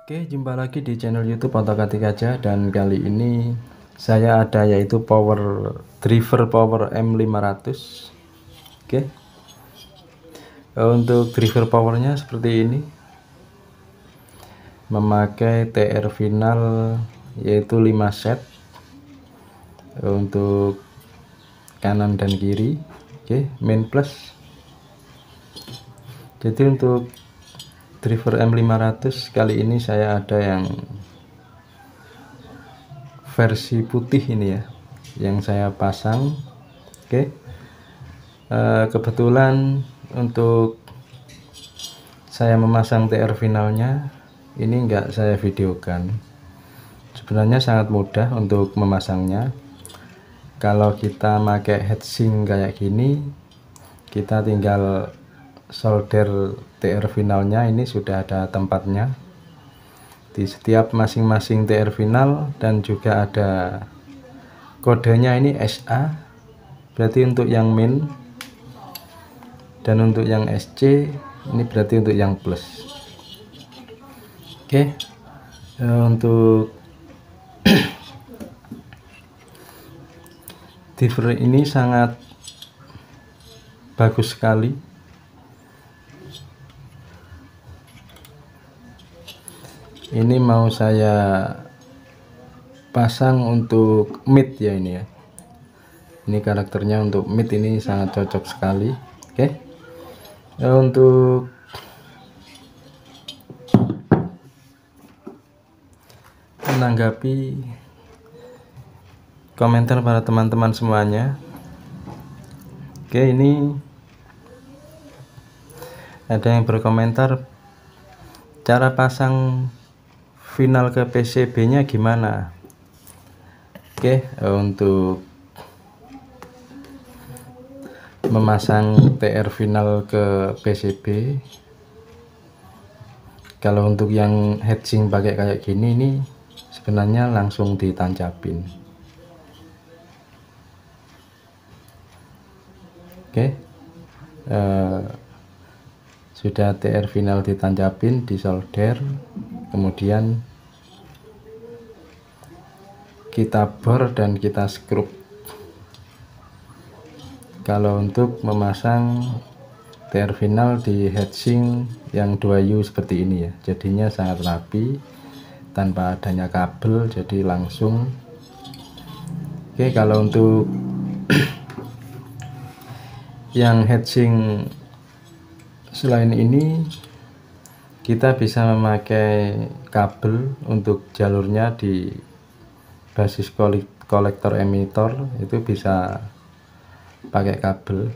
Oke, jumpa lagi di channel YouTube Otak-atik aja, dan kali ini saya ada yaitu driver power M500. Oke. Untuk driver powernya seperti ini. Memakai TR final yaitu 5 set untuk kanan dan kiri. Oke, main plus. Jadi untuk driver M500 kali ini saya ada yang versi putih ini ya, yang saya pasang. Oke. Kebetulan untuk saya memasang TR finalnya ini enggak saya videokan. Sebenarnya sangat mudah untuk memasangnya. Kalau kita pakai heatsink kayak gini, kita tinggal solder TR finalnya, ini sudah ada tempatnya di setiap masing-masing TR final, dan juga ada kodenya ini SA, berarti untuk yang min, dan untuk yang SC ini berarti untuk yang plus. Oke. Untuk driver ini sangat bagus sekali. Ini mau saya pasang untuk mid ya, ini ya. Ini karakternya untuk mid, ini sangat cocok sekali. Oke. Untuk menanggapi komentar para teman-teman semuanya, oke, ini ada yang berkomentar cara pasang final ke PCB nya gimana. Oke, untuk memasang TR final ke PCB, kalau untuk yang heatsink pakai kayak gini, ini sebenarnya langsung ditancapin. Oke. Sudah TR final ditancapin, disolder, kemudian kita bor dan kita skrup. Kalau untuk memasang TR final di heatsink yang 2U seperti ini ya, jadinya sangat rapi tanpa adanya kabel, jadi langsung. Oke, kalau untuk yang heatsink selain ini, kita bisa memakai kabel untuk jalurnya di basis kolektor emitor, itu bisa pakai kabel,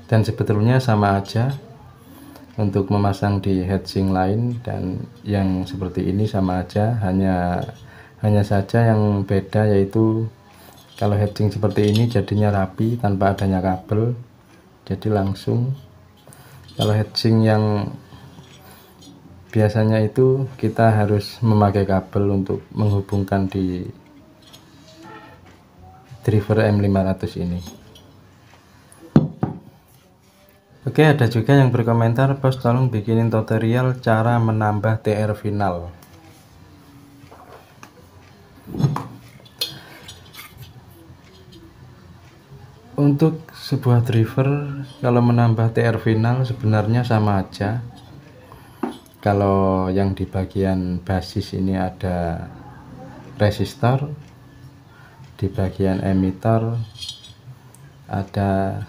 dan sebetulnya sama aja untuk memasang di heatsink lain dan yang seperti ini, sama aja, hanya saja yang beda yaitu kalau heatsink seperti ini jadinya rapi tanpa adanya kabel, jadi langsung. Kalau heatsink yang biasanya itu kita harus memakai kabel untuk menghubungkan di driver M500 ini. Oke, ada juga yang berkomentar, "Bos, tolong bikinin tutorial cara menambah TR final." Untuk sebuah driver, kalau menambah TR final sebenarnya sama aja. Kalau yang di bagian basis ini ada resistor, di bagian emitor ada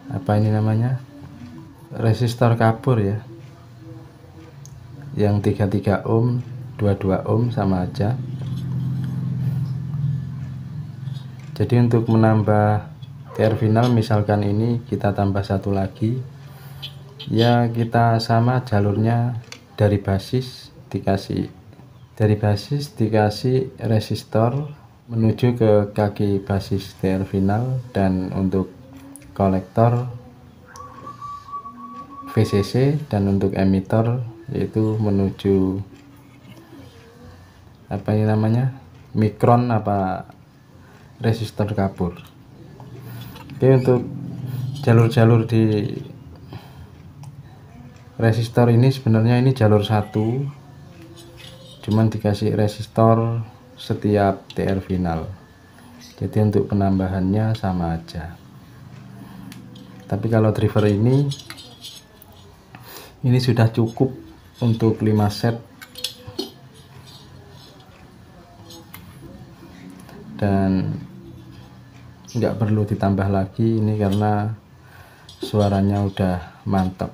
apa ini namanya, resistor kabur ya, yang 33 ohm, 22 ohm, sama aja. Jadi untuk menambah TR final, misalkan ini kita tambah satu lagi ya, kita sama jalurnya dari basis dikasih resistor menuju ke kaki basis TR final, dan untuk kolektor VCC, dan untuk emitor yaitu menuju apa ini namanya, mikron apa resistor kabur. Oke, untuk jalur-jalur di resistor ini sebenarnya ini jalur satu, cuman dikasih resistor setiap TR final, jadi untuk penambahannya sama aja. Tapi kalau driver ini sudah cukup untuk 5 set dan nggak perlu ditambah lagi ini karena suaranya udah mantap.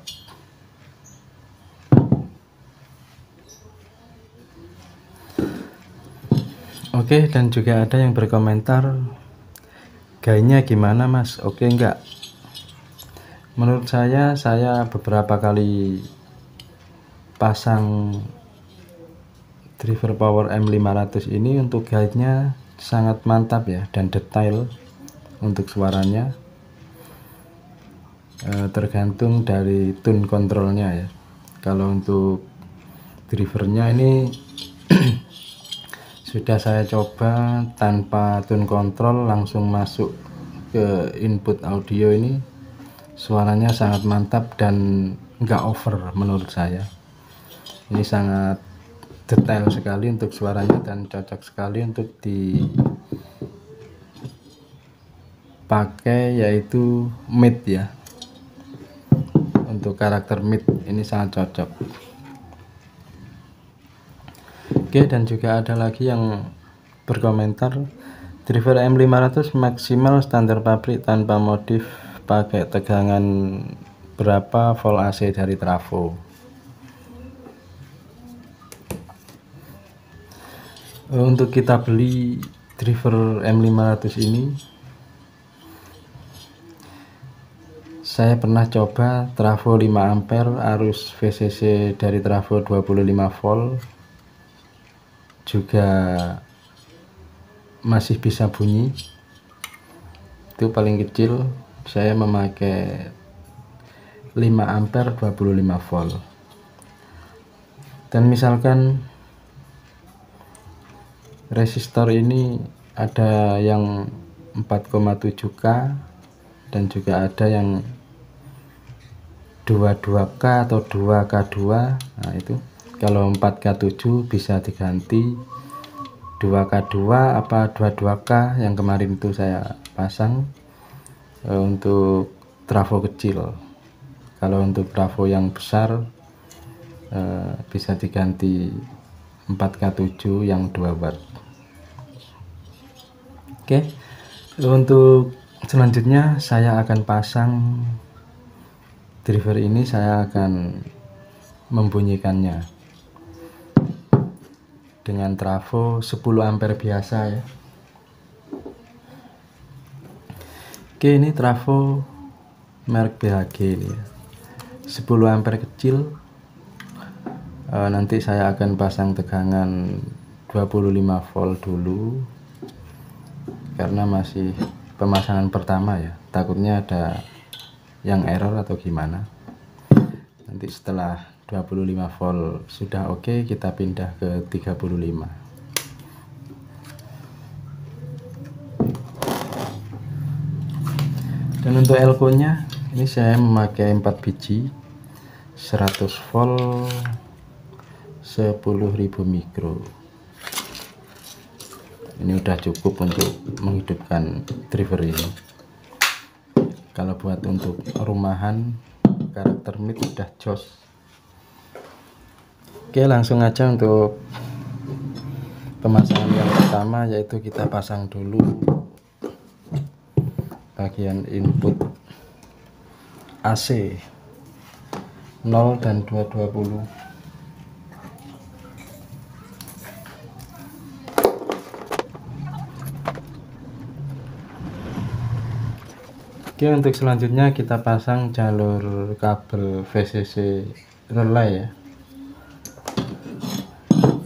Oke, dan juga ada yang berkomentar, gayanya gimana mas, oke enggak? Menurut saya beberapa kali pasang driver power M500 ini untuk gayanya sangat mantap ya, dan detail untuk suaranya. Tergantung dari tune kontrolnya ya. Kalau untuk drivernya ini sudah saya coba tanpa tune kontrol, langsung masuk ke input audio, ini suaranya sangat mantap dan enggak over menurut saya. Ini sangat detail sekali untuk suaranya dan cocok sekali untuk dipakai, yaitu mid ya. Untuk karakter mid ini sangat cocok. Oke, dan juga ada lagi yang berkomentar, driver M500 maksimal standar pabrik tanpa modif, pakai tegangan berapa volt AC dari trafo. Untuk kita beli driver M500 ini, saya pernah coba trafo 5 ampere, arus VCC dari trafo 25 volt, juga masih bisa bunyi. Itu paling kecil saya memakai 5 ampere 25 volt. Dan misalkan resistor ini ada yang 4,7K dan juga ada yang 22K atau 2K2. Nah itu kalau 4K7 bisa diganti 2K2 apa 22K yang kemarin itu saya pasang untuk trafo kecil. Kalau untuk trafo yang besar bisa diganti 4K7 yang 2 watt. Oke, untuk selanjutnya saya akan pasang driver ini, saya akan membunyikannya dengan trafo 10 ampere biasa ya. Oke, ini trafo merek BHG ini ya, 10 ampere kecil. Nanti saya akan pasang tegangan 25 volt dulu karena masih pemasangan pertama ya, takutnya ada yang error atau gimana. Nanti setelah 25 volt sudah oke, kita pindah ke 35. Dan untuk elko nya ini saya memakai 4 biji 100 volt 10.000 mikro. Ini udah cukup untuk menghidupkan driver ini. Kalau buat untuk rumahan karakter mid udah jos. Oke, langsung aja untuk pemasangan yang pertama, yaitu kita pasang dulu bagian input AC 0 dan 220. Oke, untuk selanjutnya kita pasang jalur kabel VCC relay ya.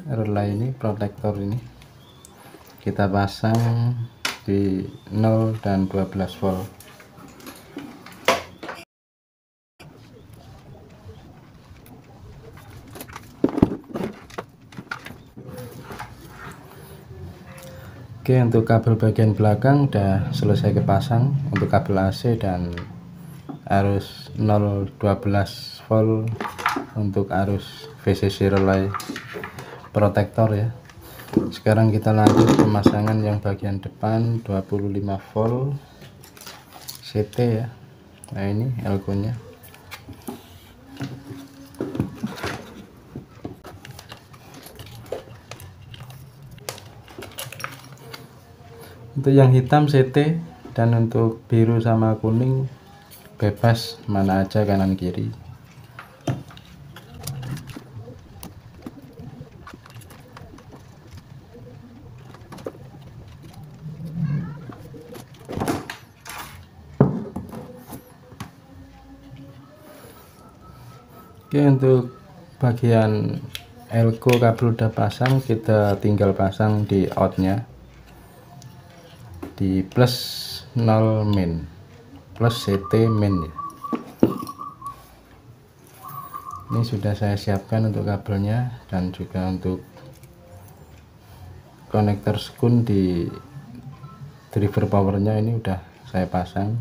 Relay ini, protektor ini kita pasang di 0 dan 12 volt. Oke, untuk kabel bagian belakang udah selesai kepasang untuk kabel AC dan arus 0 12 volt untuk arus VCC relay protektor ya. Sekarang kita lanjut pemasangan yang bagian depan 25 volt CT ya. Nah ini elko nya. Untuk yang hitam CT, dan untuk biru sama kuning bebas mana aja kanan kiri. Oke, untuk bagian elko kabel udah pasang, kita tinggal pasang di outnya di plus 0 min, plus CT min ya. Ini sudah saya siapkan untuk kabelnya, dan juga untuk konektor sekun di driver powernya ini udah saya pasang.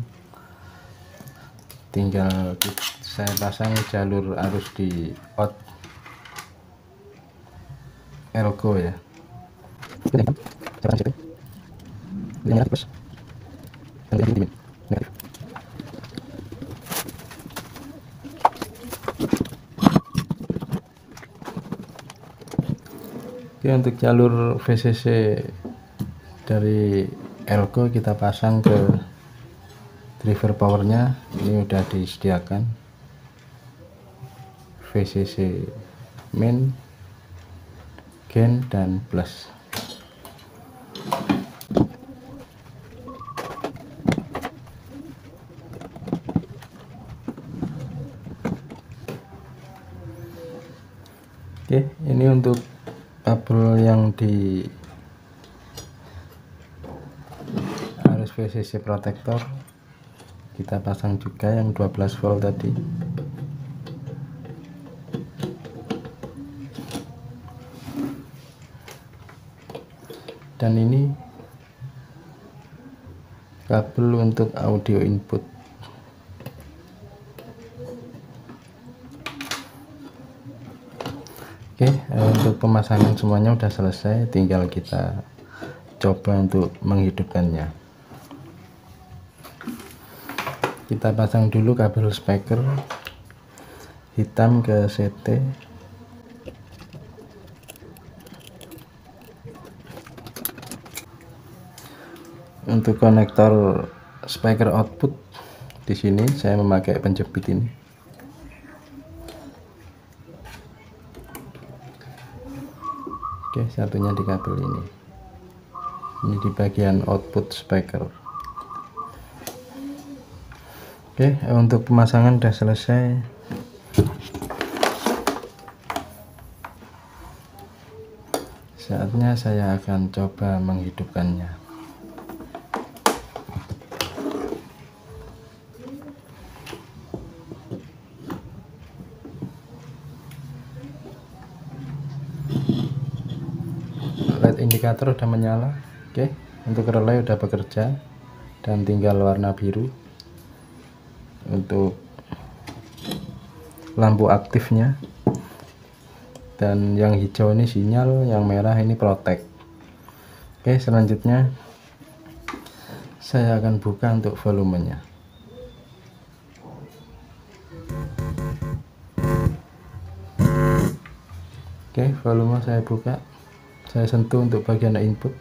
Tinggal saya pasang jalur arus di out elko ya. Oke, untuk jalur VCC dari elko kita pasang ke driver powernya. Ini udah disediakan VCC min, gain, dan plus. Oke, ini untuk kabel yang di arus VCC protektor kita pasang juga yang 12 volt tadi. Dan ini kabel untuk audio input. Oke, untuk pemasangan semuanya udah selesai, tinggal kita coba untuk menghidupkannya. Kita pasang dulu kabel speaker hitam ke CT. Untuk konektor speaker output di sini saya memakai penjepit ini. Oke, satunya di kabel ini. Ini di bagian output speaker. Oke, untuk pemasangan sudah selesai. Saatnya saya akan coba menghidupkannya. LED indikator sudah menyala. Oke, untuk relay sudah bekerja dan tinggal warna biru untuk lampu aktifnya, dan yang hijau ini sinyal, yang merah ini protek. Oke, selanjutnya saya akan buka untuk volumenya. Oke, volume saya buka, saya sentuh untuk bagian input.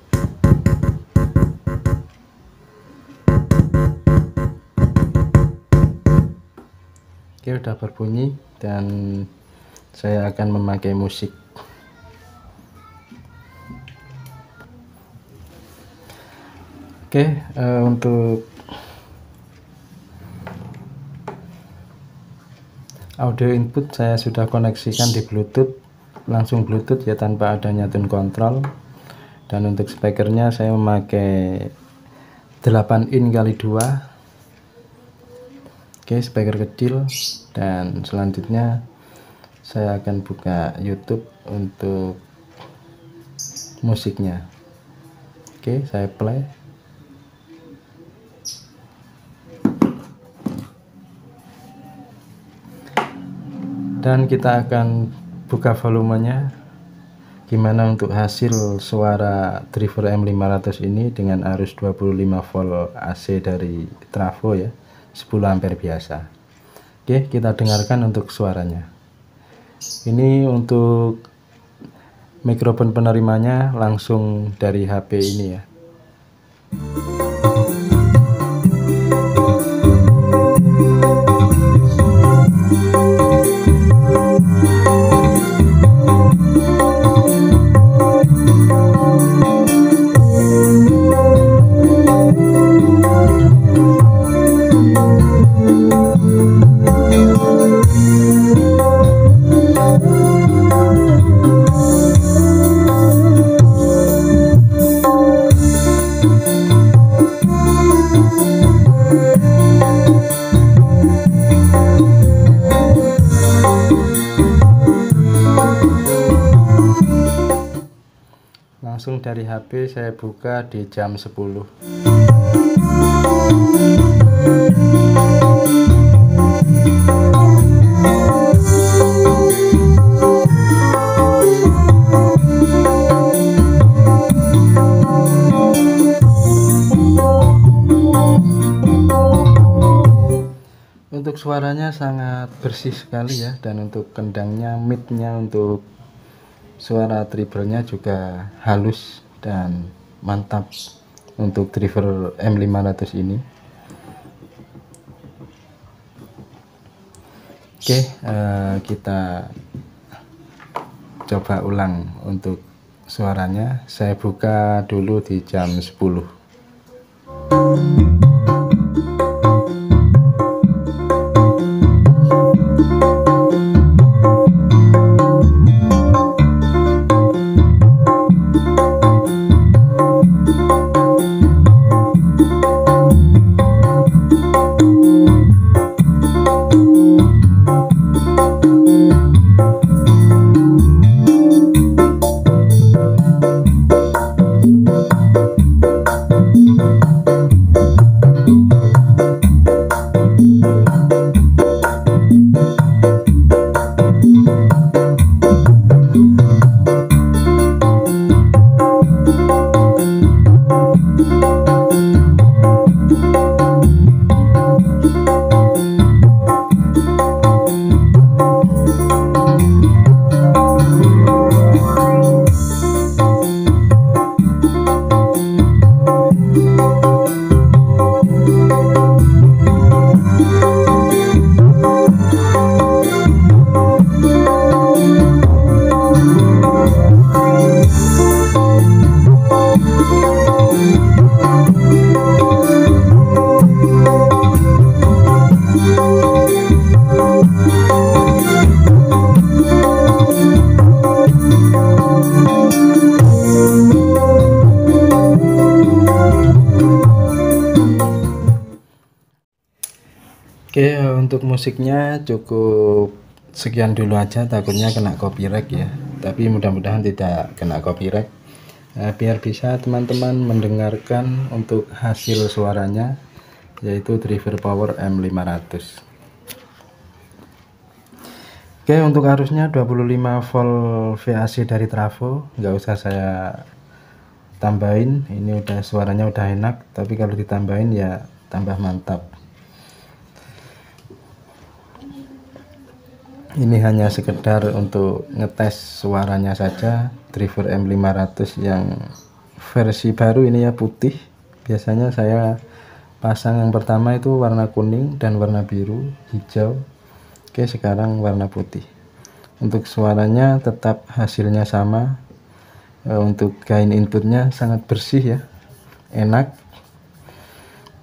Oke, udah berbunyi, dan saya akan memakai musik. Oke, untuk audio input saya sudah koneksikan di Bluetooth, langsung Bluetooth ya, tanpa adanya tune control. Dan untuk speakernya saya memakai 8 in kali 2. Oke, speaker kecil. Dan selanjutnya saya akan buka YouTube untuk musiknya. Oke, saya play. dan kita akan buka volumenya gimana untuk hasil suara driver M500 ini dengan arus 25 volt AC dari trafo ya, 10 ampere biasa. Oke, kita dengarkan untuk suaranya. Ini untuk mikrofon penerimanya langsung dari HP ini ya. Langsung dari HP saya buka di jam 10. Untuk suaranya sangat bersih sekali ya, dan untuk kendangnya, midnya, untuk suara drivernya juga halus dan mantap untuk driver M500 ini. Oke, kita coba ulang untuk suaranya. Saya buka dulu di jam 10. Oke, untuk musiknya cukup sekian dulu aja, takutnya kena copyright ya, tapi mudah-mudahan tidak kena copyright. Biar bisa teman-teman mendengarkan untuk hasil suaranya, yaitu driver power M500. Oke, untuk arusnya 25 volt VAC dari trafo, nggak usah saya tambahin, ini udah suaranya udah enak, tapi kalau ditambahin ya tambah mantap. Ini hanya sekedar untuk ngetes suaranya saja, driver M500 yang versi baru ini ya, putih. Biasanya saya pasang yang pertama itu warna kuning dan warna biru, hijau. Oke, sekarang warna putih. Untuk suaranya tetap hasilnya sama. Untuk gain inputnya sangat bersih ya, enak,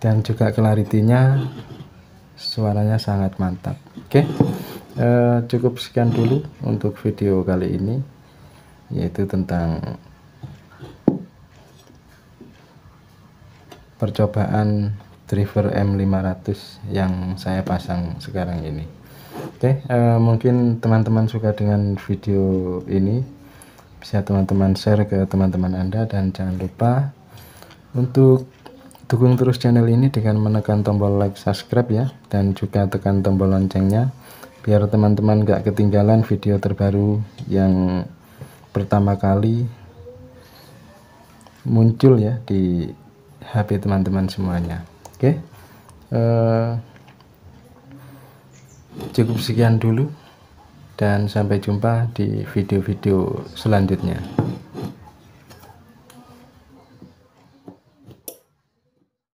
dan juga clarity-nya suaranya sangat mantap. Oke, cukup sekian dulu untuk video kali ini, yaitu tentang percobaan driver M500 yang saya pasang sekarang ini. Oke, mungkin teman-teman suka dengan video ini, bisa teman-teman share ke teman-teman Anda, dan jangan lupa untuk dukung terus channel ini dengan menekan tombol like, subscribe ya, dan juga tekan tombol loncengnya biar teman-teman gak ketinggalan video terbaru yang pertama kali muncul ya di HP teman-teman semuanya. Oke, cukup sekian dulu dan sampai jumpa di video-video selanjutnya.